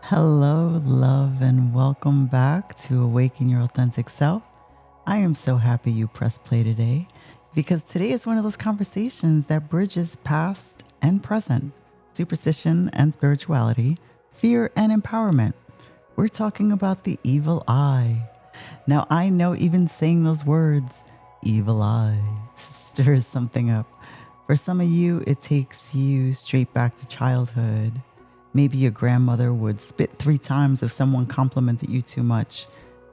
Hello, love, and welcome back to Awaken Your Authentic Self. I am so happy you pressed play today because today is one of those conversations that bridges past and present, superstition and spirituality, fear and empowerment. We're talking about the evil eye. Now, I know even saying those words, evil eye, stirs something up. For some of you, it takes you straight back to childhood. Maybe your grandmother would spit 3 times if someone complimented you too much.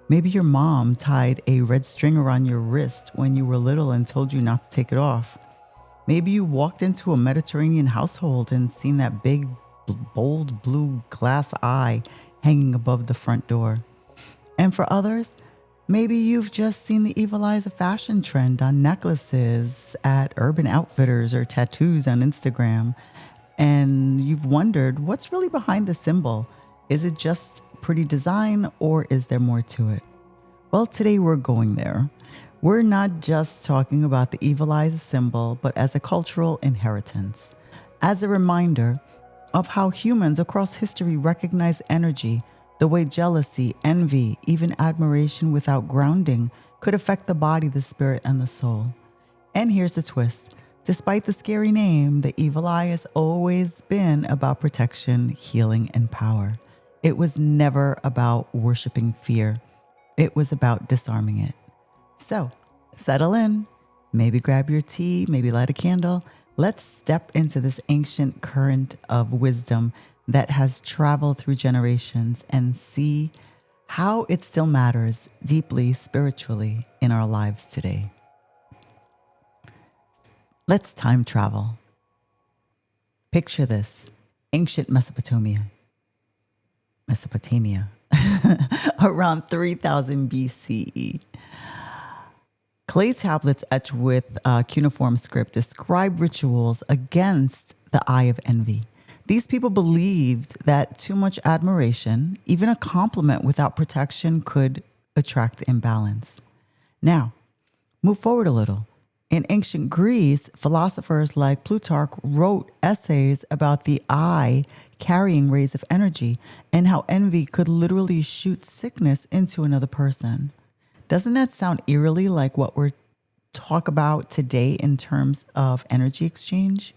Maybe your mom tied a red string around your wrist when you were little and told you not to take it off. Maybe you walked into a Mediterranean household and seen that big, bold blue glass eye hanging above the front door. And for others, maybe you've just seen the evil eye as a fashion trend on necklaces at Urban Outfitters or tattoos on Instagram. And you've wondered what's really behind the symbol. Is it just pretty design or is there more to it? Well, today we're going there. We're not just talking about the evil eye as a symbol, but as a cultural inheritance, as a reminder of how humans across history recognize energy, the way jealousy, envy, even admiration without grounding could affect the body, the spirit, and the soul. And here's the twist. Despite the scary name, the evil eye has always been about protection, healing, and power. It was never about worshiping fear. It was about disarming it. So, settle in. Maybe grab your tea, maybe light a candle. Let's step into this ancient current of wisdom that has traveled through generations and see how it still matters deeply spiritually in our lives today. Let's time travel. Picture this, ancient Mesopotamia, around 3000 BCE. Clay tablets etched with cuneiform script describe rituals against the eye of envy. These people believed that too much admiration, even a compliment without protection, could attract imbalance. Now, move forward a little. In ancient Greece, philosophers like Plutarch wrote essays about the eye carrying rays of energy and how envy could literally shoot sickness into another person. Doesn't that sound eerily like what we're talk about today in terms of energy exchange?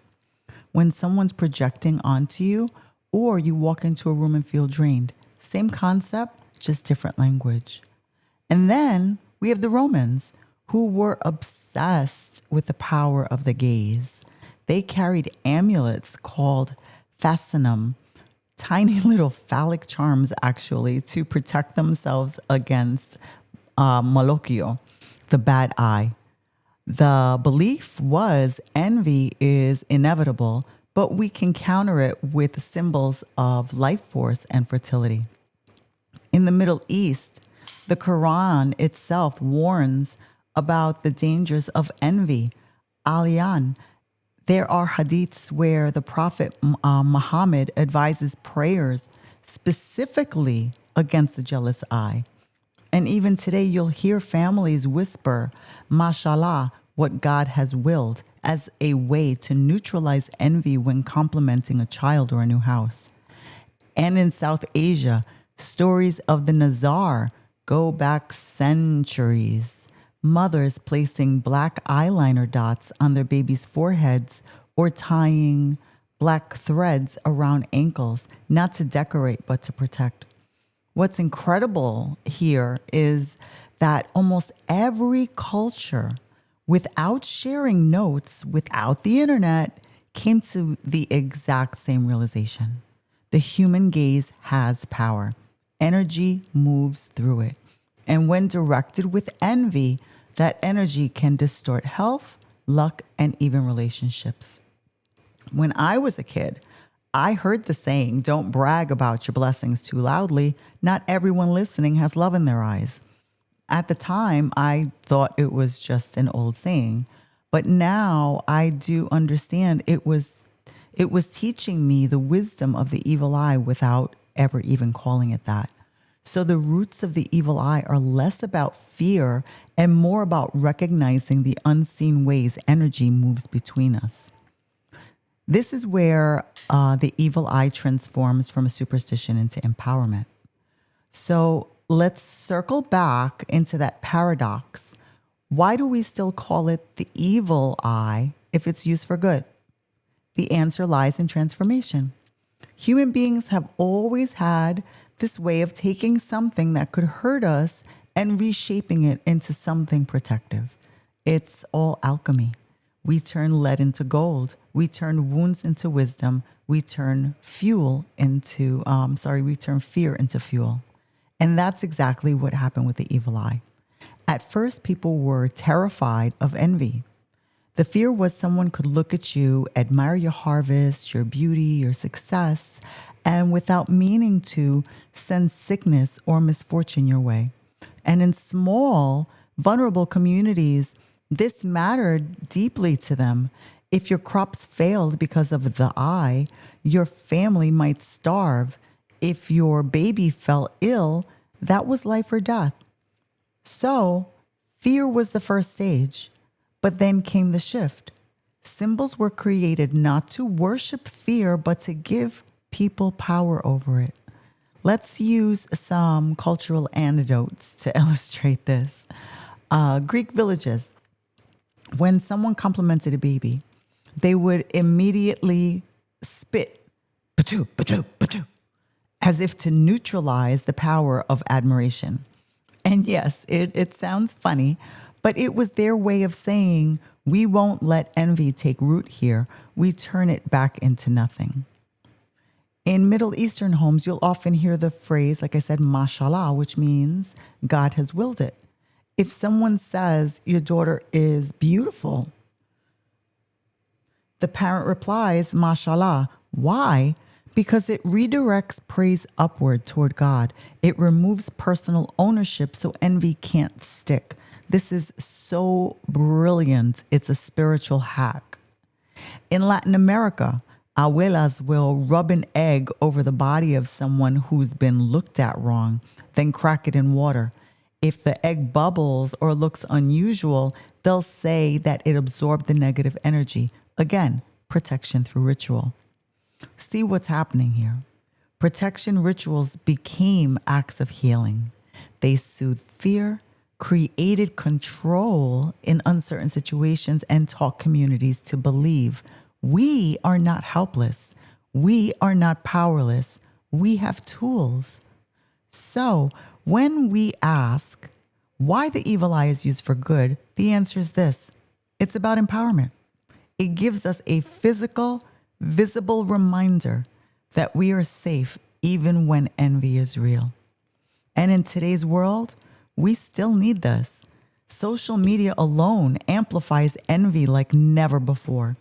When someone's projecting onto you or you walk into a room and feel drained. Same concept, just different language. And then we have the Romans, who were obsessed with the power of the gaze. They carried amulets called fascinum, tiny little phallic charms actually, to protect themselves against malocchio, the bad eye. The belief was envy is inevitable, but we can counter it with symbols of life force and fertility. In the Middle East, the Quran itself warns about the dangers of envy. Aliyan. There are hadiths where the Prophet Muhammad advises prayers specifically against the jealous eye. And even today, you'll hear families whisper, Mashallah, what God has willed, as a way to neutralize envy when complimenting a child or a new house. And in South Asia, stories of the Nazar go back centuries. Mothers placing black eyeliner dots on their babies' foreheads or tying black threads around ankles, not to decorate, but to protect. What's incredible here is that almost every culture, without sharing notes, without the internet, came to the exact same realization. The human gaze has power. Energy moves through it. And when directed with envy, that energy can distort health, luck, and even relationships. When I was a kid, I heard the saying, don't brag about your blessings too loudly. Not everyone listening has love in their eyes. At the time, I thought it was just an old saying, but now I do understand it was teaching me the wisdom of the evil eye without ever even calling it that. So the roots of the evil eye are less about fear and more about recognizing the unseen ways energy moves between us. This is where the evil eye transforms from a superstition into empowerment. So let's circle back into that paradox. Why do we still call it the evil eye if it's used for good? The answer lies in transformation. Human beings have always had this way of taking something that could hurt us and reshaping it into something protective. It's all alchemy. We turn lead into gold. We turn wounds into wisdom. We turn we turn fear into fuel. And that's exactly what happened with the evil eye. At first, people were terrified of envy. The fear was someone could look at you, admire your harvest, your beauty, your success, and without meaning to, send sickness or misfortune your way. And in small, vulnerable communities, this mattered deeply to them. If your crops failed because of the eye, your family might starve. If your baby fell ill, that was life or death. So, fear was the first stage, but then came the shift. Symbols were created not to worship fear, but to give people power over it. Let's use some cultural anecdotes to illustrate this. Greek villages, when someone complimented a baby, they would immediately spit, patoo, patoo, patoo, as if to neutralize the power of admiration. And yes, it sounds funny, but it was their way of saying, we won't let envy take root here. We turn it back into nothing. In Middle Eastern homes, you'll often hear the phrase, like I said, mashallah, which means God has willed it. If someone says your daughter is beautiful, the parent replies, mashallah. Why? Because it redirects praise upward toward God. It removes personal ownership so envy can't stick. This is so brilliant. It's a spiritual hack. In Latin America, abuelas will rub an egg over the body of someone who's been looked at wrong, then crack it in water. If the egg bubbles or looks unusual, they'll say that it absorbed the negative energy. Again, protection through ritual. See what's happening here. Protection rituals became acts of healing. They soothed fear, created control in uncertain situations, and taught communities to believe we are not helpless. We are not powerless. We have tools. So when we ask why the evil eye is used for good, the answer is this. It's about empowerment. It gives us a physical, visible reminder that we are safe even when envy is real. And in today's world, we still need this. Social media alone amplifies envy like never before.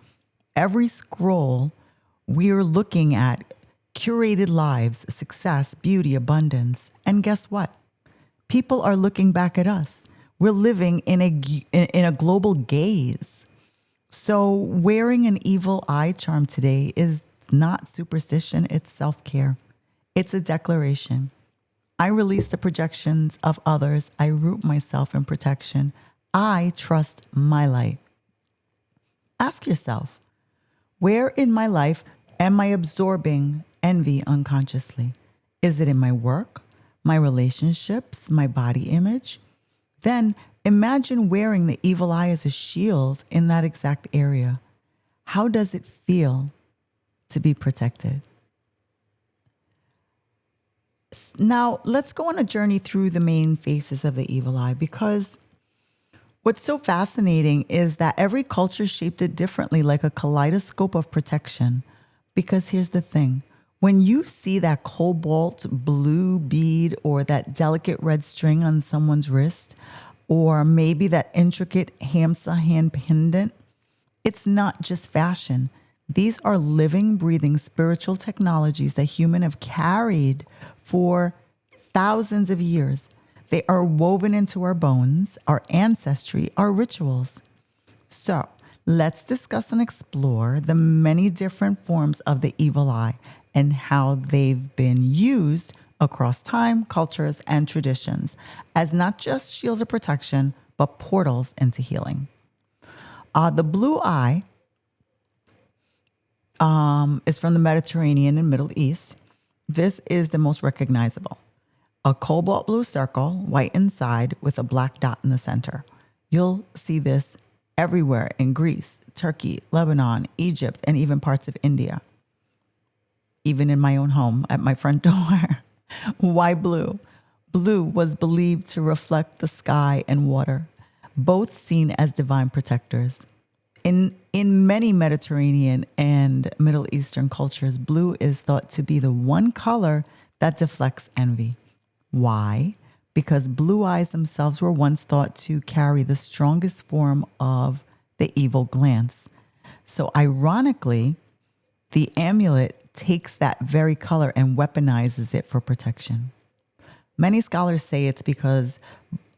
Every scroll, we are looking at curated lives, success, beauty, abundance. And guess what? People are looking back at us. We're living in a global gaze. So wearing an evil eye charm today is not superstition, it's self-care. It's a declaration. I release the projections of others. I root myself in protection. I trust my light. Ask yourself, where in my life am I absorbing envy unconsciously? Is it in my work, my relationships, my body image? Then imagine wearing the evil eye as a shield in that exact area. How does it feel to be protected? Now, let's go on a journey through the main faces of the evil eye, because what's so fascinating is that every culture shaped it differently, like a kaleidoscope of protection. Because here's the thing. When you see that cobalt blue bead or that delicate red string on someone's wrist, or maybe that intricate hamsa hand pendant, it's not just fashion. These are living, breathing spiritual technologies that humans have carried for thousands of years. They are woven into our bones, our ancestry, our rituals. So let's discuss and explore the many different forms of the evil eye and how they've been used across time, cultures, and traditions as not just shields of protection, but portals into healing. The blue eye is from the Mediterranean and Middle East. This is the most recognizable. A cobalt blue circle, white inside, with a black dot in the center. You'll see this everywhere in Greece, Turkey, Lebanon, Egypt, and even parts of India. Even in my own home, at my front door. Why blue? Blue was believed to reflect the sky and water, both seen as divine protectors. In many Mediterranean and Middle Eastern cultures, blue is thought to be the one color that deflects envy. Why? Because blue eyes themselves were once thought to carry the strongest form of the evil glance. So ironically, the amulet takes that very color and weaponizes it for protection. Many scholars say it's because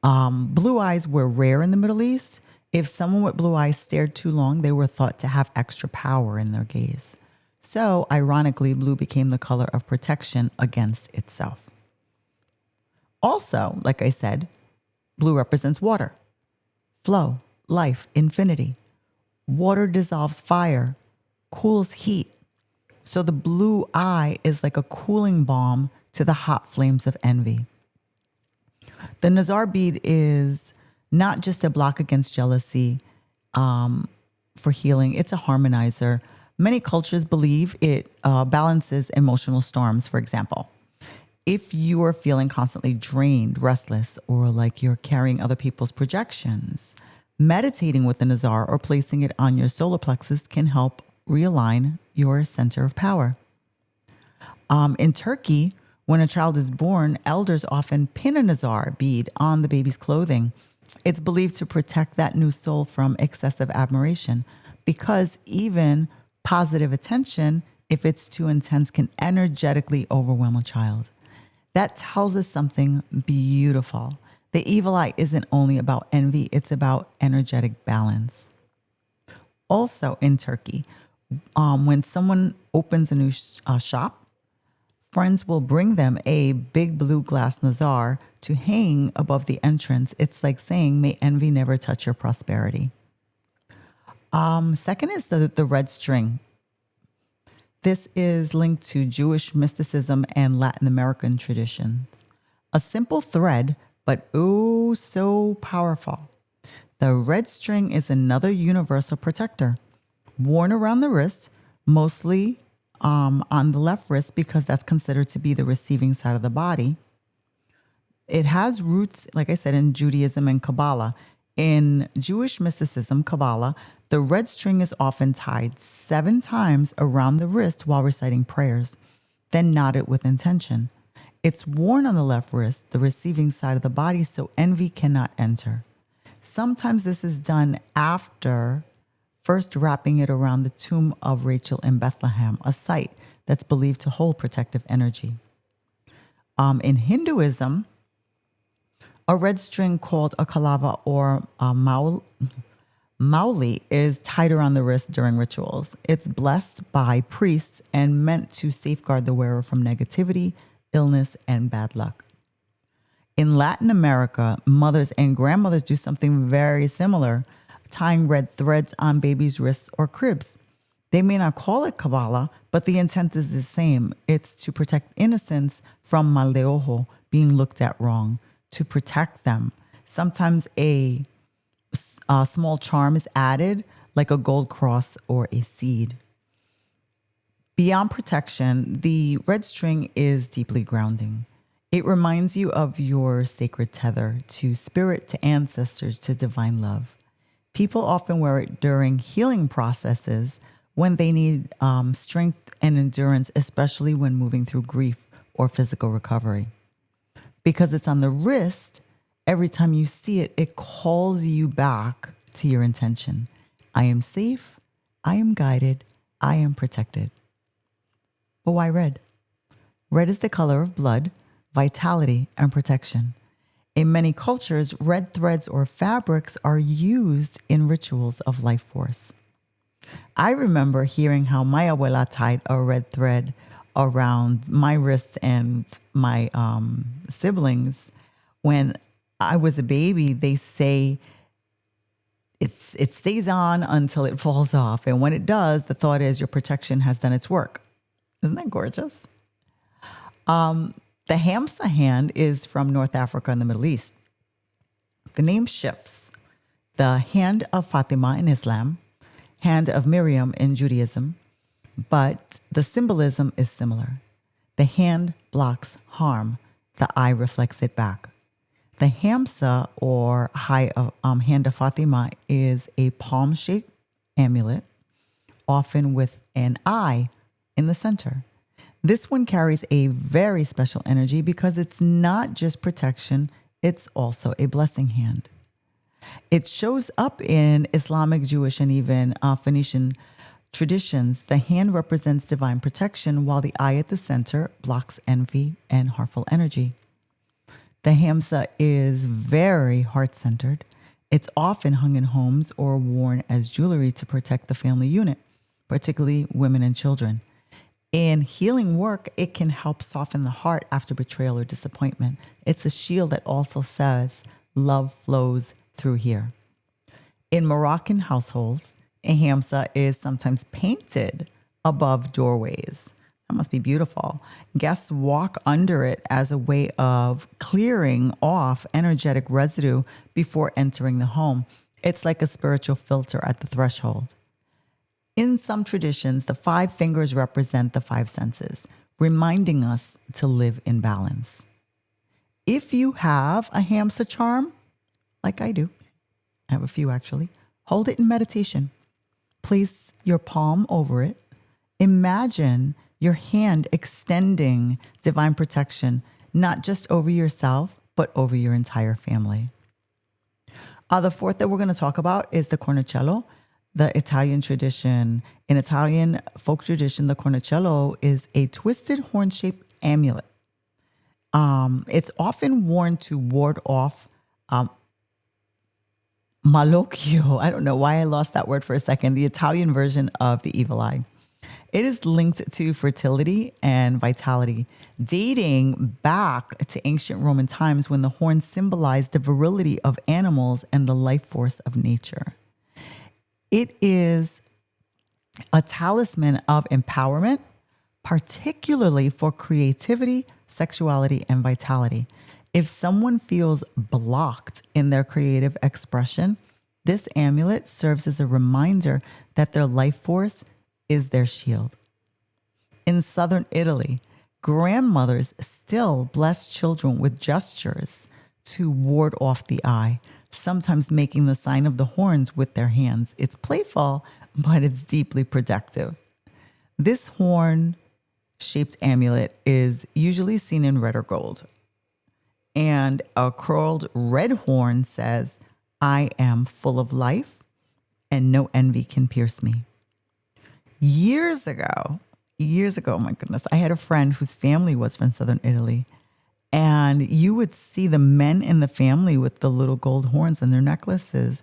blue eyes were rare in the Middle East. If someone with blue eyes stared too long, they were thought to have extra power in their gaze. So, ironically, blue became the color of protection against itself. Also, like I said, blue represents water, flow, life, infinity. Water dissolves fire, cools heat. So the blue eye is like a cooling balm to the hot flames of envy. The Nazar bead is not just a block against jealousy for healing. It's a harmonizer. Many cultures believe it balances emotional storms, for example. If you are feeling constantly drained, restless, or like you're carrying other people's projections, meditating with the Nazar or placing it on your solar plexus can help realign your center of power. In Turkey, when a child is born, elders often pin a Nazar bead on the baby's clothing. It's believed to protect that new soul from excessive admiration, because even positive attention, if it's too intense, can energetically overwhelm a child. That tells us something beautiful. The evil eye isn't only about envy, it's about energetic balance. Also in Turkey, when someone opens a new shop, friends will bring them a big blue glass Nazar to hang above the entrance. It's like saying, may envy never touch your prosperity. Second is the red string. This is linked to Jewish mysticism and Latin American traditions. A simple thread, but oh so powerful. The red string is another universal protector, worn around the wrist, mostly on the left wrist, because that's considered to be the receiving side of the body. It has roots, like I said, in Judaism and Kabbalah. In Jewish mysticism, Kabbalah, the red string is often tied 7 times around the wrist while reciting prayers, then knotted with intention. It's worn on the left wrist, the receiving side of the body, so envy cannot enter. Sometimes this is done after first wrapping it around the tomb of Rachel in Bethlehem, a site that's believed to hold protective energy. In Hinduism, a red string called a kalava or a mauli is tied around the wrist during rituals. It's blessed by priests and meant to safeguard the wearer from negativity, illness, and bad luck. In Latin America, mothers and grandmothers do something very similar, tying red threads on babies' wrists or cribs. They may not call it Kabbalah, but the intent is the same. It's to protect innocence from mal de ojo, being looked at wrong, to protect them. Sometimes a small charm is added, like a gold cross or a seed. Beyond protection, the red string is deeply grounding. It reminds you of your sacred tether to spirit, to ancestors, to divine love. People often wear it during healing processes when they need strength and endurance, especially when moving through grief or physical recovery. Because it's on the wrist, every time you see it, it calls you back to your intention. I am safe, I am guided, I am protected. But why red? Red is the color of blood, vitality, and protection. In many cultures, red threads or fabrics are used in rituals of life force. I remember hearing how my abuela tied a red thread around my wrists and my siblings. When I was a baby, they say it stays on until it falls off. And when it does, the thought is your protection has done its work. Isn't that gorgeous? The Hamsa hand is from North Africa and the Middle East. The name shifts. The hand of Fatima in Islam, hand of Miriam in Judaism, but the symbolism is similar. The hand blocks harm. The eye reflects it back. The Hamsa, or hand of Fatima, is a palm-shaped amulet, often with an eye in the center. This one carries a very special energy because it's not just protection, it's also a blessing hand. It shows up in Islamic, Jewish, and even Phoenician traditions. The hand represents divine protection, while the eye at the center blocks envy and harmful energy. The Hamsa is very heart-centered. It's often hung in homes or worn as jewelry to protect the family unit, particularly women and children. In healing work, it can help soften the heart after betrayal or disappointment. It's a shield that also says love flows through here. In Moroccan households, a Hamsa is sometimes painted above doorways. That must be beautiful. Guests walk under it as a way of clearing off energetic residue before entering the home. It's like a spiritual filter at the threshold. In some traditions, the 5 fingers represent the 5 senses, reminding us to live in balance. If you have a Hamsa charm, like I do, I have a few actually, hold it in meditation. Place your palm over it. Imagine your hand extending divine protection, not just over yourself, but over your entire family. The fourth that we're going to talk about is the cornicello. The Italian tradition. In Italian folk tradition, the cornicello is a twisted horn-shaped amulet. It's often worn to ward off malocchio. I don't know why I lost that word for a second. The Italian version of the evil eye. It is linked to fertility and vitality, dating back to ancient Roman times when the horn symbolized the virility of animals and the life force of nature. It is a talisman of empowerment, particularly for creativity, sexuality, and vitality. If someone feels blocked in their creative expression, this amulet serves as a reminder that their life force is their shield. In southern Italy, grandmothers still bless children with gestures to ward off the eye, sometimes making the sign of the horns with their hands. It's playful, but it's deeply protective. This horn-shaped amulet is usually seen in red or gold. And a curled red horn says, "I am full of life and no envy can pierce me." Years ago, oh my goodness, I had a friend whose family was from southern Italy. And you would see the men in the family with the little gold horns in their necklaces.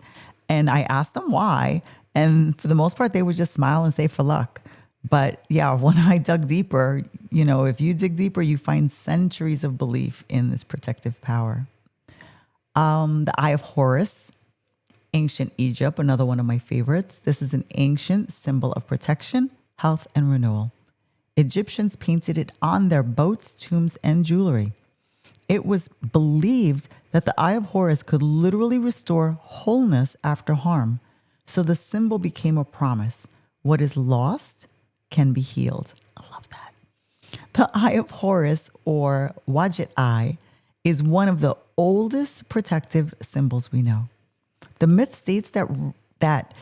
And I asked them why. And for the most part, they would just smile and say for luck. But yeah, when I dug deeper, if you dig deeper, you find centuries of belief in this protective power. The Eye of Horus, ancient Egypt, another one of my favorites. This is an ancient symbol of protection, health, and renewal. Egyptians painted it on their boats, tombs, and jewelry. It was believed that the Eye of Horus could literally restore wholeness after harm. So the symbol became a promise. What is lost can be healed. I love that. The Eye of Horus, or Wadjet Eye, is one of the oldest protective symbols we know. The myth states that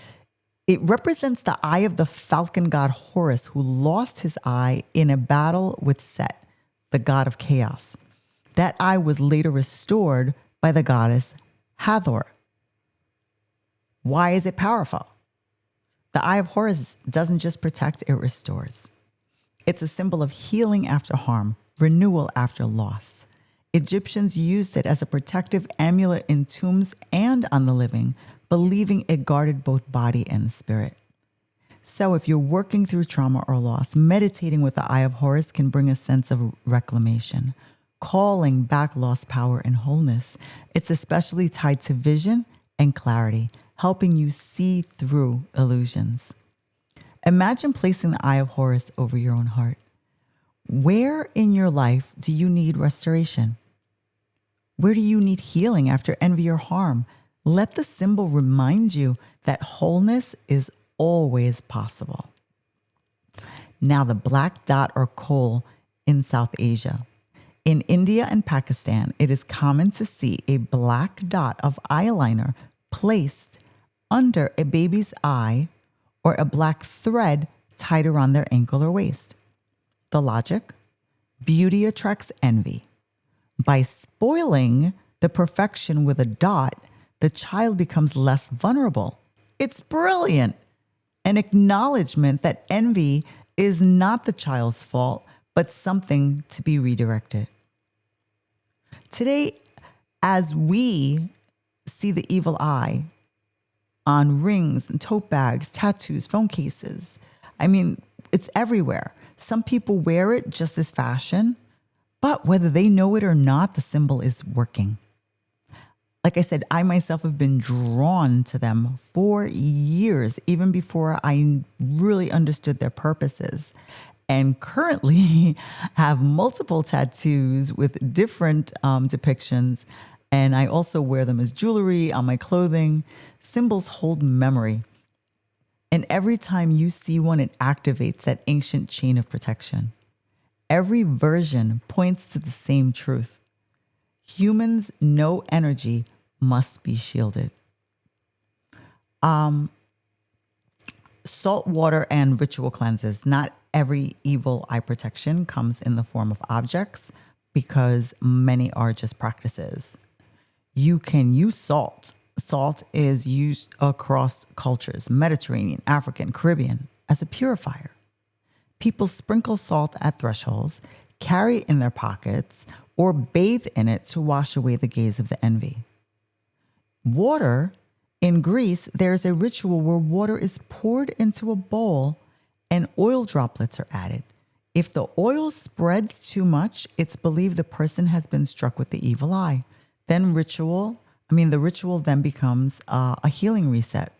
it represents the eye of the falcon god Horus, who lost his eye in a battle with Set, the god of chaos. That eye was later restored by the goddess Hathor. Why is it powerful? The Eye of Horus doesn't just protect, it restores. It's a symbol of healing after harm, renewal after loss. Egyptians used it as a protective amulet in tombs and on the living, believing it guarded both body and spirit. So if you're working through trauma or loss, meditating with the Eye of Horus can bring a sense of reclamation, calling back lost power and wholeness. It's especially tied to vision and clarity, helping you see through illusions. Imagine placing the Eye of Horus over your own heart. Where in your life do you need restoration? Where do you need healing after envy or harm? Let the symbol remind you that wholeness is always possible. Now, the black dot or kohl in South Asia. In India and Pakistan, it is common to see a black dot of eyeliner placed under a baby's eye or a black thread tied around their ankle or waist. The logic? Beauty attracts envy. By spoiling the perfection with a dot, the child becomes less vulnerable. It's brilliant. An acknowledgement that envy is not the child's fault, but something to be redirected. Today, as we see the evil eye on rings and tote bags, tattoos, phone cases, it's everywhere. Some people wear it just as fashion, but whether they know it or not, the symbol is working. Like I said, I myself have been drawn to them for years, even before I really understood their purposes. And currently have multiple tattoos with different depictions. And I also wear them as jewelry on my clothing. Symbols hold memory. And every time you see one, it activates that ancient chain of protection. Every version points to the same truth. Humans know energy must be shielded. Salt water and ritual cleanses. Not every evil eye protection comes in the form of objects because many are just practices. You can use salt. Salt is used across cultures, Mediterranean, African, Caribbean, as a purifier. People sprinkle salt at thresholds, carry it in their pockets, or bathe in it to wash away the gaze of the envy. Water. In Greece, there's a ritual where water is poured into a bowl and oil droplets are added. If the oil spreads too much, it's believed the person has been struck with the evil eye. Then the ritual then becomes a healing reset.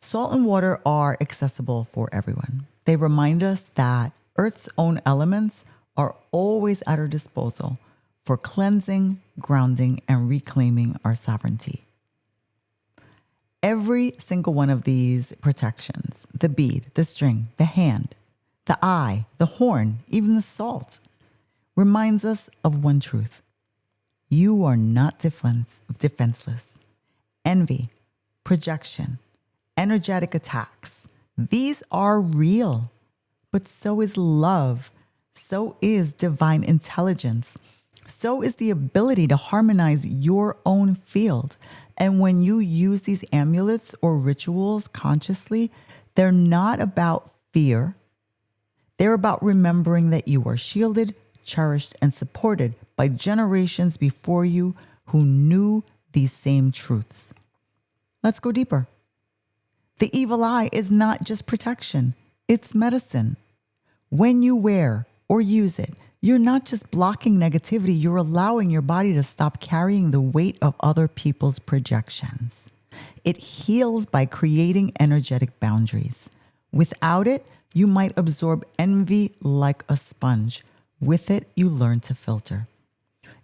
Salt and water are accessible for everyone. They remind us that Earth's own elements are always at our disposal for cleansing, grounding, and reclaiming our sovereignty. Every single one of these protections, the bead, the string, the hand, the eye, the horn, even the salt, reminds us of one truth. You are not defenseless. Envy, projection, energetic attacks, these are real. But so is love. So is divine intelligence. So is the ability to harmonize your own field. And when you use these amulets or rituals consciously, they're not about fear. They're about remembering that you are shielded, cherished, and supported by generations before you who knew these same truths. Let's go deeper. The evil eye is not just protection, it's medicine. When you wear or use it, you're not just blocking negativity, you're allowing your body to stop carrying the weight of other people's projections. It heals by creating energetic boundaries. Without it, you might absorb envy like a sponge. With it, you learn to filter.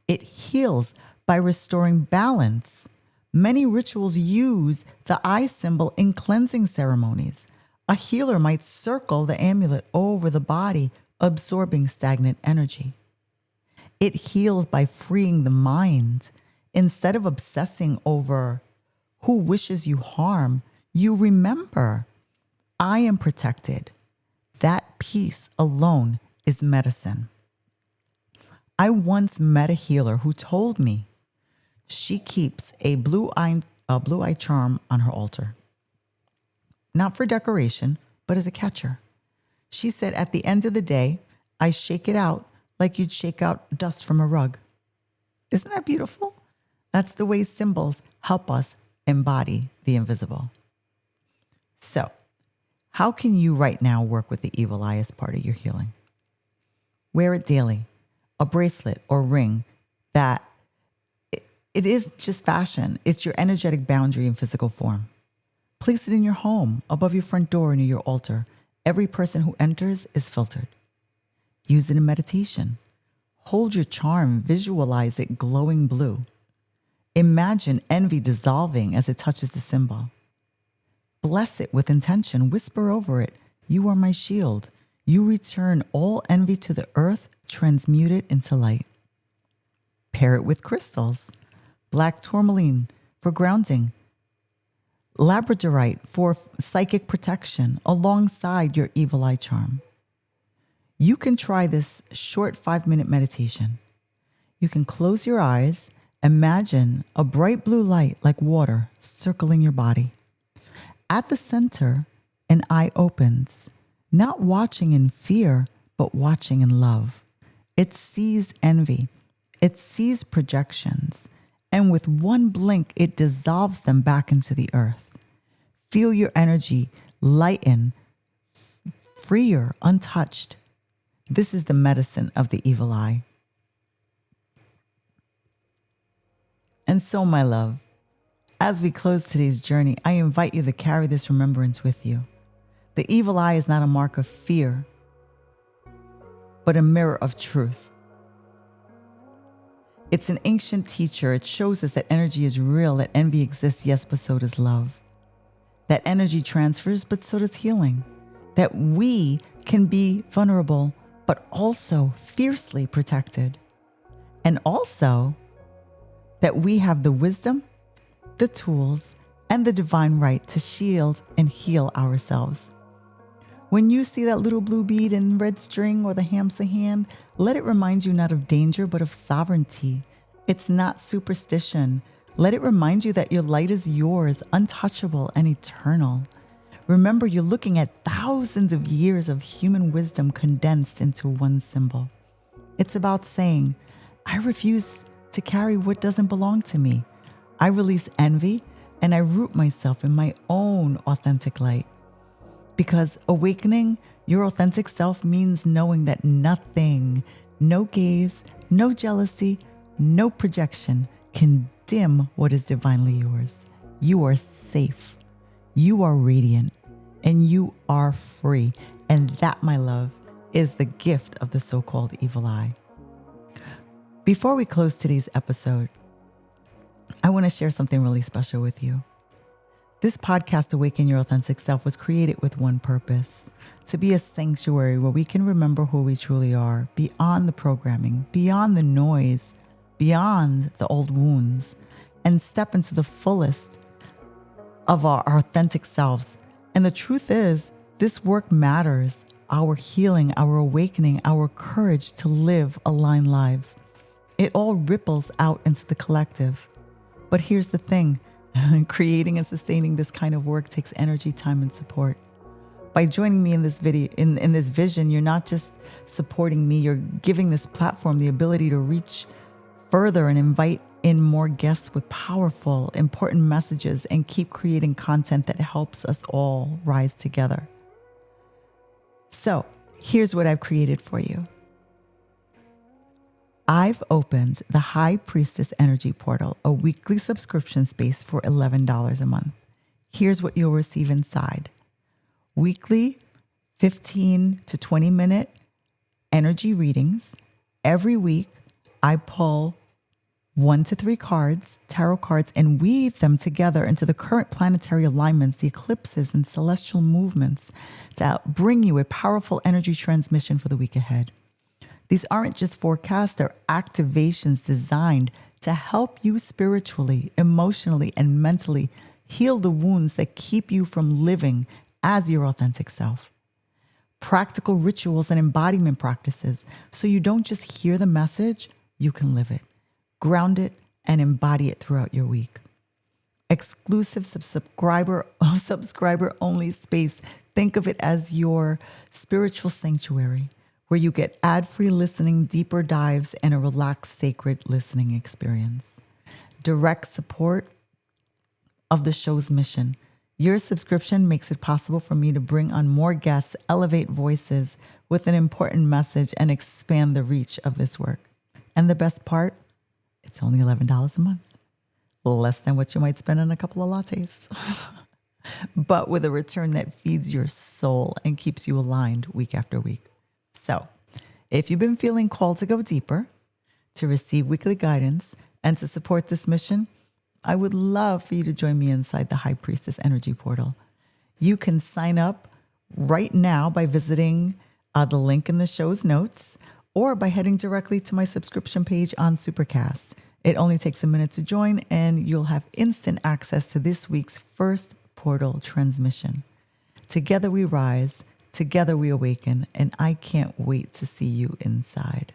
It heals by restoring balance. Many rituals use the eye symbol in cleansing ceremonies. A healer might circle the amulet over the body, absorbing stagnant energy. It heals by freeing the mind. Instead of obsessing over who wishes you harm, you remember, I am protected. That peace alone is medicine. I once met a healer who told me she keeps a blue eye charm on her altar. Not for decoration, but as a catcher. She said at the end of the day, I shake it out like you'd shake out dust from a rug. Isn't that beautiful? That's the way symbols help us embody the invisible. So, how can you right now work with the evil eye as part of your healing? Wear it daily, a bracelet or ring that It is just fashion. It's your energetic boundary in physical form. Place it in your home, above your front door, near your altar. Every person who enters is filtered. Use it in meditation. Hold your charm, visualize it glowing blue. Imagine envy dissolving as it touches the symbol. Bless it with intention, whisper over it, "You are my shield." You return all envy to the earth, transmute it into light. Pair it with crystals. Black tourmaline for grounding. Labradorite for psychic protection alongside your evil eye charm. You can try this short 5-minute meditation. You can close your eyes, imagine a bright blue light like water circling your body. At the center, an eye opens, not watching in fear, but watching in love. It sees envy. It sees projections. And with one blink, it dissolves them back into the earth. Feel your energy lighten, freer, untouched. This is the medicine of the evil eye. And so, my love, as we close today's journey, I invite you to carry this remembrance with you. The evil eye is not a mark of fear, but a mirror of truth. It's an ancient teacher. It shows us that energy is real, that envy exists, yes, but so does love. That energy transfers, but so does healing. That we can be vulnerable, but also fiercely protected. And also that we have the wisdom, the tools, and the divine right to shield and heal ourselves. When you see that little blue bead and red string or the hamster hand, let it remind you not of danger, but of sovereignty. It's not superstition. Let it remind you that your light is yours, untouchable and eternal. Remember, you're looking at thousands of years of human wisdom condensed into one symbol. It's about saying, I refuse to carry what doesn't belong to me. I release envy and I root myself in my own authentic light. Because awakening your authentic self means knowing that nothing, no gaze, no jealousy, no projection can dim what is divinely yours. You are safe. You are radiant. And you are free. And that, my love, is the gift of the so-called evil eye. Before we close today's episode, I want to share something really special with you. This podcast, Awaken Your Authentic Self, was created with one purpose: to be a sanctuary where we can remember who we truly are, beyond the programming, beyond the noise, beyond the old wounds, and step into the fullest of our authentic selves. And the truth is, this work matters. Our healing, our awakening, our courage to live aligned lives. It all ripples out into the collective. But here's the thing. Creating and sustaining this kind of work takes energy, time, and support. By joining me in this video, in this vision, you're not just supporting me, you're giving this platform the ability to reach further and invite in more guests with powerful, important messages and keep creating content that helps us all rise together. So here's what I've created for you. I've opened the High Priestess Energy Portal, a weekly subscription space for $11 a month. Here's what you'll receive inside. Weekly 15 to 20 minute energy readings. Every week, I pull 1 to 3 cards, tarot cards, and weave them together into the current planetary alignments, the eclipses, and celestial movements to bring you a powerful energy transmission for the week ahead. These aren't just forecasts, they're activations designed to help you spiritually, emotionally, and mentally heal the wounds that keep you from living as your authentic self. Practical rituals and embodiment practices so you don't just hear the message, you can live it, ground it, and embody it throughout your week. Exclusive subscriber-only space. Think of it as your spiritual sanctuary, where you get ad-free listening, deeper dives, and a relaxed, sacred listening experience. Direct support of the show's mission. Your subscription makes it possible for me to bring on more guests, elevate voices with an important message, and expand the reach of this work. And the best part, it's only $11 a month. less than what you might spend on a couple of lattes, but with a return that feeds your soul and keeps you aligned week after week. So if you've been feeling called to go deeper, to receive weekly guidance, and to support this mission, I would love for you to join me inside the High Priestess Energy Portal. You can sign up right now by visiting the link in the show's notes or by heading directly to my subscription page on Supercast. It only takes a minute to join and you'll have instant access to this week's first portal transmission. Together we rise, together we awaken, and I can't wait to see you inside.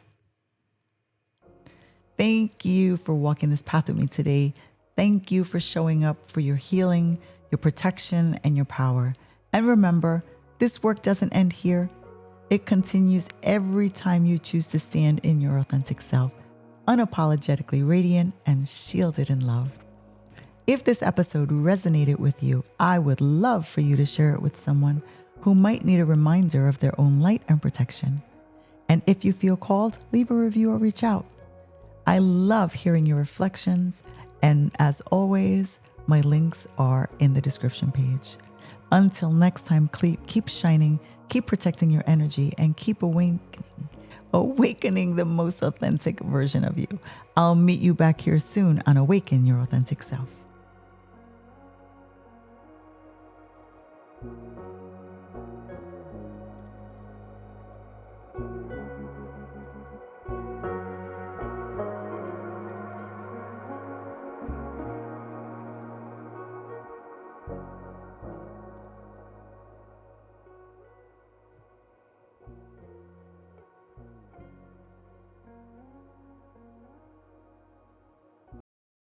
Thank you for walking this path with me today. Thank you for showing up for your healing, your protection, and your power. And remember, this work doesn't end here. It continues every time you choose to stand in your authentic self, unapologetically radiant and shielded in love. If this episode resonated with you, I would love for you to share it with someone who might need a reminder of their own light and protection. And if you feel called, leave a review or reach out. I love hearing your reflections, and as always, my links are in the description page. Until next time, keep shining, keep protecting your energy, and keep awakening the most authentic version of you. I'll meet you back here soon on Awaken Your Authentic Self.